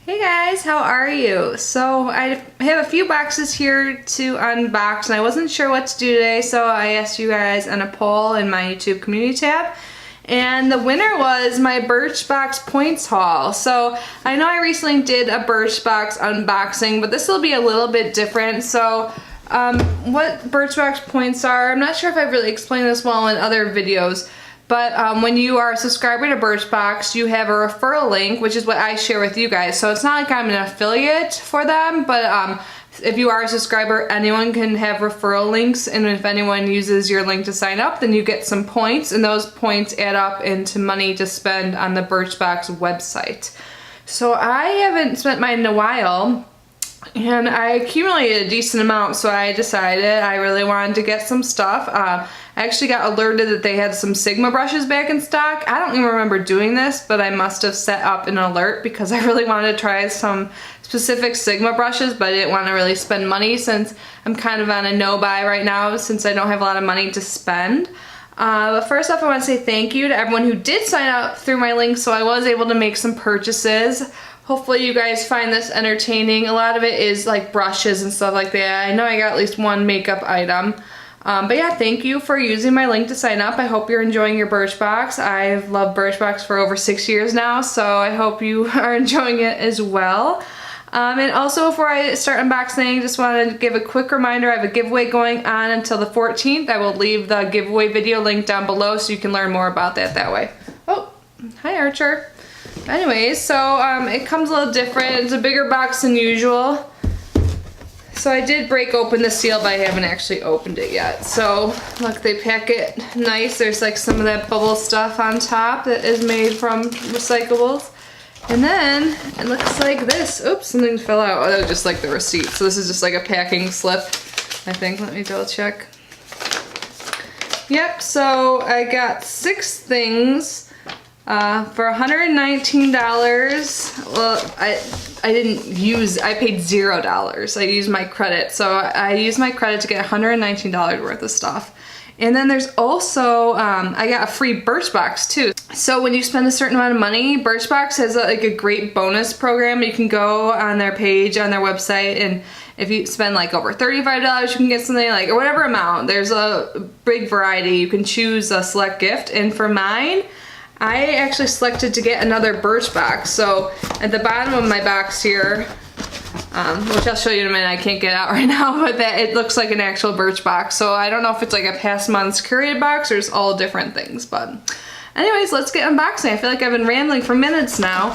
Hey guys, how are you? So I have a few boxes here to unbox and I wasn't sure what to do today, so I asked you guys on a poll in my YouTube community tab. And the winner was my Birchbox Points haul. So I know I recently did a Birchbox unboxing, but this will be a little bit different. So what Birchbox Points are, I'm not sure if I've really explained this well in other videos. But when you are a subscriber to Birchbox, you have a referral link, which is what I share with you guys. So it's not like I'm an affiliate for them, but if you are a subscriber, anyone can have referral links. And if anyone uses your link to sign up, then you get some points. And those points add up into money to spend on the Birchbox website. So I haven't spent mine in a while. And I accumulated a decent amount, so I decided I really wanted to get some stuff. I actually got alerted that they had some Sigma brushes back in stock. I don't even remember doing this, but I must have set up an alert because I really wanted to try some specific Sigma brushes, but I didn't want to really spend money since I'm kind of on a no-buy right now since I don't have a lot of money to spend. But first off, I want to say thank you to everyone who did sign up through my link, so I was able to make some purchases. Hopefully you guys find this entertaining. A lot of it is like brushes and stuff like that. I know I got at least one makeup item. But yeah, thank you for using my link to sign up. I hope you're enjoying your Birchbox. I've loved Birchbox for over 6 years now, so I hope you are enjoying it as well. And also before I start unboxing, just wanted to give a quick reminder, I have a giveaway going on until the 14th. I will leave the giveaway video link down below so you can learn more about that way. Oh, hi Archer. Anyways, so it comes a little different. It's a bigger box than usual. So I did break open the seal, but I haven't actually opened it yet. So look, they pack it nice. There's like some of that bubble stuff on top that is made from recyclables. And then it looks like this. Oops, something fell out. Oh, that was just like the receipt. So this is just like a packing slip, I think. Let me double check. Yep, so I got 6 things. For $119, well, I paid $0. I used my credit. So I used my credit to get $119 worth of stuff. And then there's also, I got a free Birchbox too. So when you spend a certain amount of money, Birchbox has like a great bonus program. You can go on their page, on their website, and if you spend like over $35, you can get something like, or whatever amount. There's a big variety. You can choose a select gift. And for mine, I actually selected to get another Birchbox. So at the bottom of my box here, which I'll show you in a minute, I can't get out right now, but that it looks like an actual Birchbox. So I don't know if it's like a past month's curated box or it's all different things. But anyways, let's get unboxing. I feel like I've been rambling for minutes now.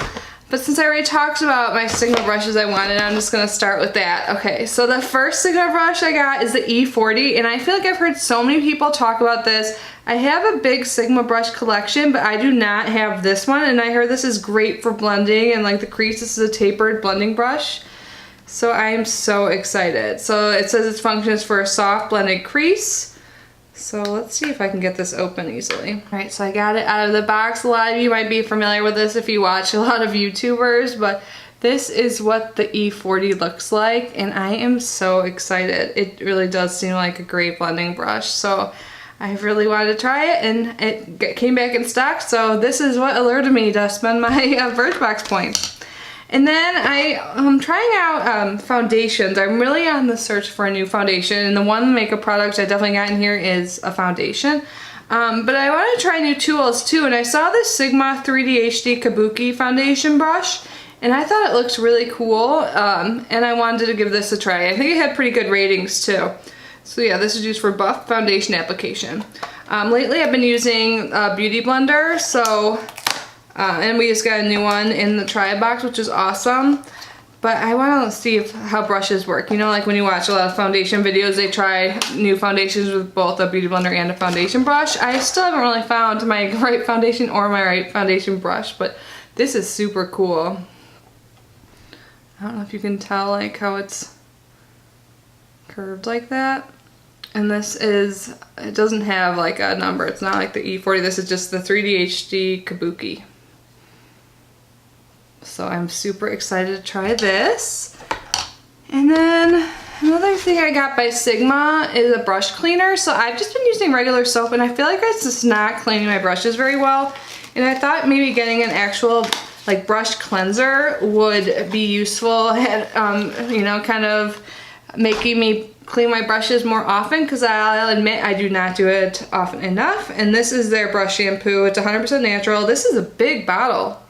But since I already talked about my Sigma brushes I wanted, I'm just gonna start with that. Okay, so the first Sigma brush I got is the E40, and I feel like I've heard so many people talk about this. I have a big Sigma brush collection, but I do not have this one, and I heard this is great for blending and like the crease. This is a tapered blending brush. So I am so excited. So it says its function is for a soft blended crease. So let's see if I can get this open easily. All right, so I got it out of the box. A lot of you might be familiar with this if you watch a lot of YouTubers, but this is what the E40 looks like, and I am so excited. It really does seem like a great blending brush. So I really wanted to try it, and it came back in stock, so this is what alerted me to spend my Birchbox points. And then I'm trying out foundations. I'm really on the search for a new foundation, and the one makeup product I definitely got in here is a foundation. But I want to try new tools too, and I saw this Sigma 3D HD Kabuki foundation brush, and I thought it looked really cool, and I wanted to give this a try. I think it had pretty good ratings too. So yeah, this is used for buff foundation application. Lately I've been using a beauty blender, so and we just got a new one in the try box, which is awesome. But I want to see how brushes work. You know, like when you watch a lot of foundation videos, they try new foundations with both a beauty blender and a foundation brush. I still haven't really found my right foundation or my right foundation brush, but this is super cool. I don't know if you can tell like how it's curved like that. And this is, it doesn't have like a number. It's not like the E40. This is just the 3D HD Kabuki. So I'm super excited to try this. And then another thing I got by Sigma is a brush cleaner. So I've just been using regular soap, and I feel like it's just not cleaning my brushes very well. And I thought maybe getting an actual like brush cleanser would be useful at, you know, kind of making me clean my brushes more often, because I'll admit I do not do it often enough. And this is their brush shampoo. It's 100% natural. This is a big bottle.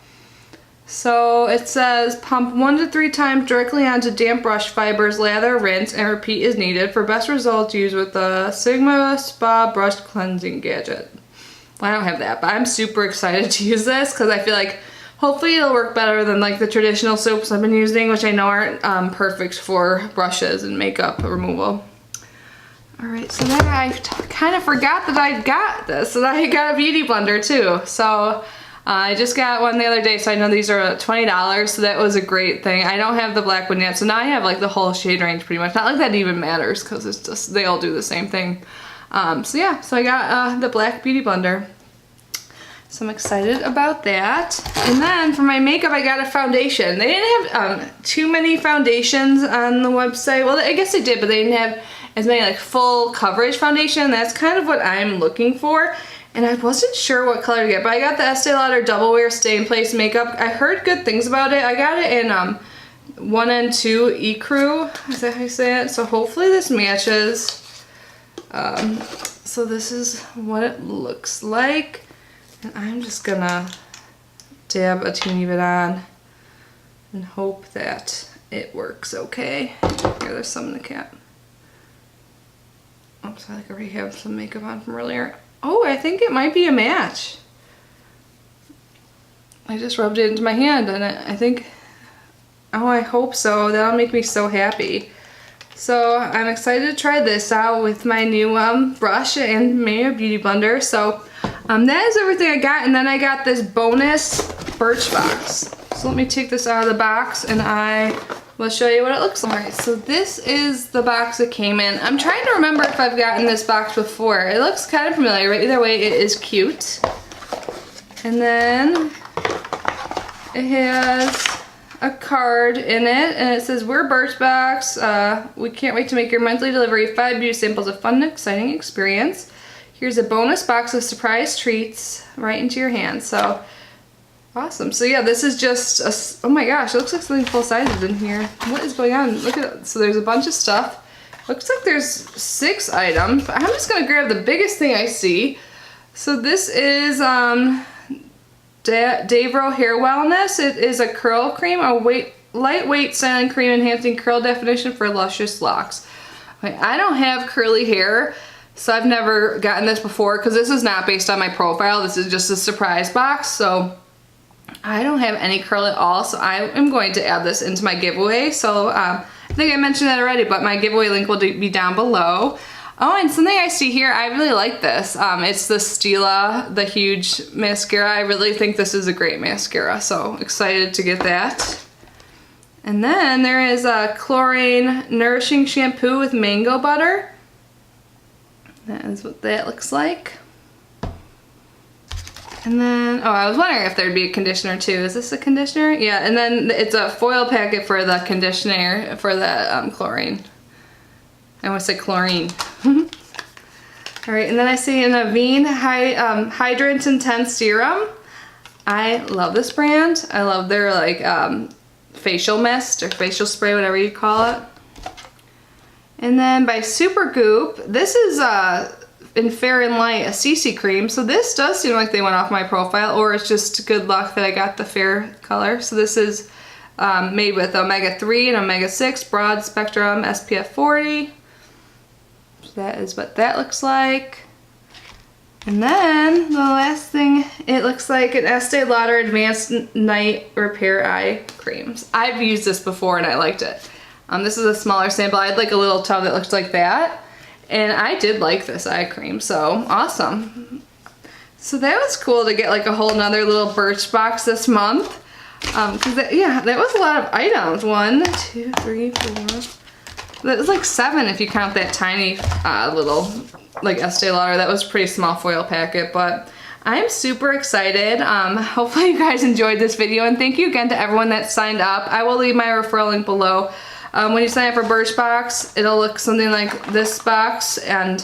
So it says pump 1 to 3 times directly onto damp brush fibers, lather, rinse, and repeat as needed. For best results, use with the Sigma Spa Brush Cleansing Gadget. Well, I don't have that, but I'm super excited to use this because I feel like hopefully it'll work better than like the traditional soaps I've been using, which I know aren't perfect for brushes and makeup removal. Alright, so then I kind of forgot that I got this, and I got a beauty blender too. So I just got one the other day, so I know these are $20, so that was a great thing. I don't have the black one yet, so now I have like the whole shade range pretty much. Not like that even matters, because it's just, they all do the same thing. So yeah, so I got the black beauty blender. So I'm excited about that. And then for my makeup, I got a foundation. They didn't have too many foundations on the website. Well, I guess they did, but they didn't have as many like full coverage foundation. That's kind of what I'm looking for. And I wasn't sure what color to get, but I got the Estee Lauder Double Wear Stay in Place makeup. I heard good things about it. I got it in 1 and 2 Ecru. Is that how you say it? So hopefully this matches. So this is what it looks like. And I'm just gonna dab a teeny bit on and hope that it works okay. Here, there's some in the cap. Oops, I already have some makeup on from earlier. Oh, I think it might be a match. I just rubbed it into my hand and I think, oh, I hope so. That'll make me so happy. So I'm excited to try this out with my new brush and maybe a beauty blender. So that is everything I got, and then I got this bonus Birchbox. So let me take this out of the box and I will show you what it looks like. Alright, so this is the box it came in. I'm trying to remember if I've gotten this box before. It looks kind of familiar, but either way it is cute. And then it has a card in it, and it says, "We're Birchbox. We can't wait to make your monthly delivery of 5 beauty samples of fun and exciting experience. Here's a bonus box of surprise treats right into your hands." So awesome. So yeah, this is just a, oh my gosh, it looks like something full size is in here. What is going on? Look at it. So there's a bunch of stuff. Looks like there's 6 items. I'm just gonna grab the biggest thing I see. So this is Davro Hair Wellness. It is a curl cream, a lightweight styling cream enhancing curl definition for luscious locks. Okay, I don't have curly hair, so I've never gotten this before because this is not based on my profile. This is just a surprise box, so I don't have any curl at all, so I am going to add this into my giveaway. So I think I mentioned that already, but my giveaway link will be down below. Oh, and something I see here, I really like this. It's the Stila, the huge mascara. I really think this is a great mascara, so excited to get that. And then there is a Chlorine Nourishing Shampoo with mango butter. That is what that looks like. And then, oh, I was wondering if there'd be a conditioner too. Is this a conditioner? Yeah, and then it's a foil packet for the conditioner for the chlorine. I want to say chlorine. Alright, and then I see an Avene Hydrant Intense Serum. I love this brand. I love their like facial mist or facial spray, whatever you call it. And then by Supergoop, this is in Fair and Light, a CC cream. So this does seem like they went off my profile, or it's just good luck that I got the fair color. So this is made with omega-3 and omega-6, broad spectrum, SPF 40. So that is what that looks like. And then the last thing, it looks like an Estee Lauder Advanced Night Repair Eye Creams. I've used this before and I liked it. This is a smaller sample. I had like a little tub that looked like that. And I did like this eye cream, so awesome. So that was cool to get like a whole nother little Birchbox this month. Yeah, that was a lot of items. 1, 2, 3, 4. That was like 7 if you count that tiny little like Estee Lauder. That was a pretty small foil packet, but I'm super excited. Hopefully you guys enjoyed this video, and thank you again to everyone that signed up. I will leave my referral link below. When you sign up for Birchbox, it'll look something like this box and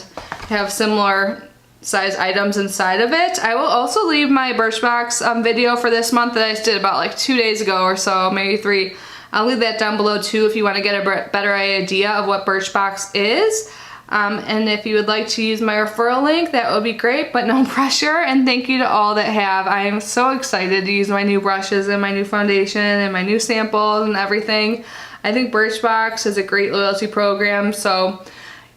have similar size items inside of it. I will also leave my Birchbox video for this month that I just did about like 2 days ago or so, maybe 3. I'll leave that down below too if you want to get a better idea of what Birchbox is. And if you would like to use my referral link, that would be great, but no pressure. And thank you to all that have. I am so excited to use my new brushes and my new foundation and my new samples and everything. I think Birchbox is a great loyalty program, so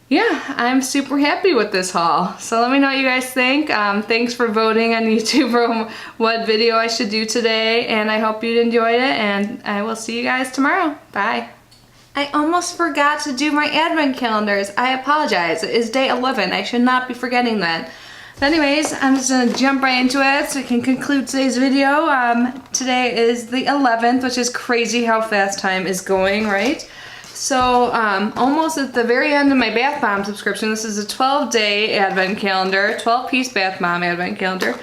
yeah, I'm super happy with this haul. So let me know what you guys think. Thanks for voting on YouTube for what video I should do today, and I hope you enjoyed it, and I will see you guys tomorrow. Bye. I almost forgot to do my advent calendars. I apologize. It is day 11. I should not be forgetting that. But anyways, I'm just gonna jump right into it so we can conclude today's video. Today is the 11th, which is crazy how fast time is going, right? So almost at the very end of my bath bomb subscription. This is a 12-day advent calendar, 12-piece bath bomb advent calendar.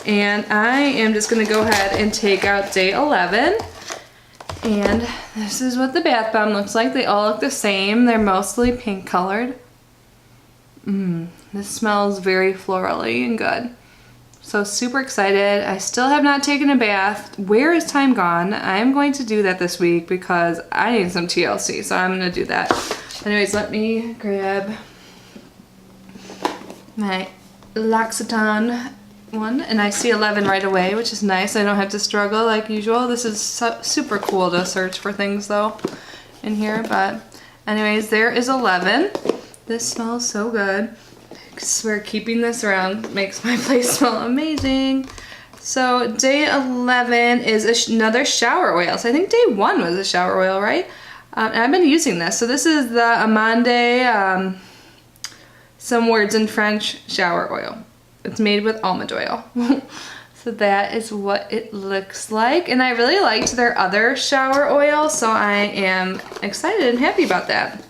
And I am just gonna go ahead and take out day 11. And this is what the bath bomb looks like. They all look the same. They're mostly pink colored. This smells very florally and good. So super excited. I still have not taken a bath. Where is time gone? I'm going to do that this week because I need some TLC, so I'm gonna do that. Anyways, let me grab my L'Occitane one, and I see 11 right away, which is nice. I don't have to struggle like usual. This is super cool to search for things though in here, but anyways, there is 11. This smells so good. I swear keeping this around makes my place smell amazing. So day 11 is another shower oil. So I think day 1 was a shower oil, right? And I've been using this. So this is the Amande, some words in French, shower oil. It's made with almond oil. So that is what it looks like. And I really liked their other shower oil, so I am excited and happy about that.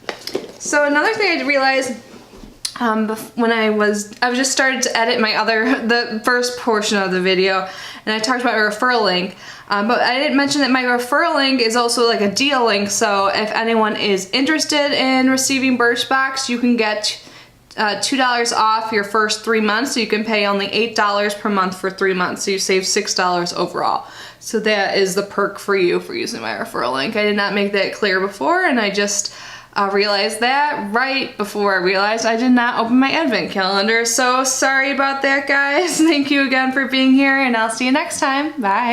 So another thing I realized when I was just started to edit the first portion of the video, and I talked about my referral link, but I didn't mention that my referral link is also like a deal link, so if anyone is interested in receiving Birchbox, you can get $2 off your first 3 months, so you can pay only $8 per month for 3 months, so you save $6 overall. So that is the perk for you for using my referral link. I did not make that clear before, and I just realized that right before I realized I did not open my advent calendar. So sorry about that, guys. Thank you again for being here, and I'll see you next time. Bye.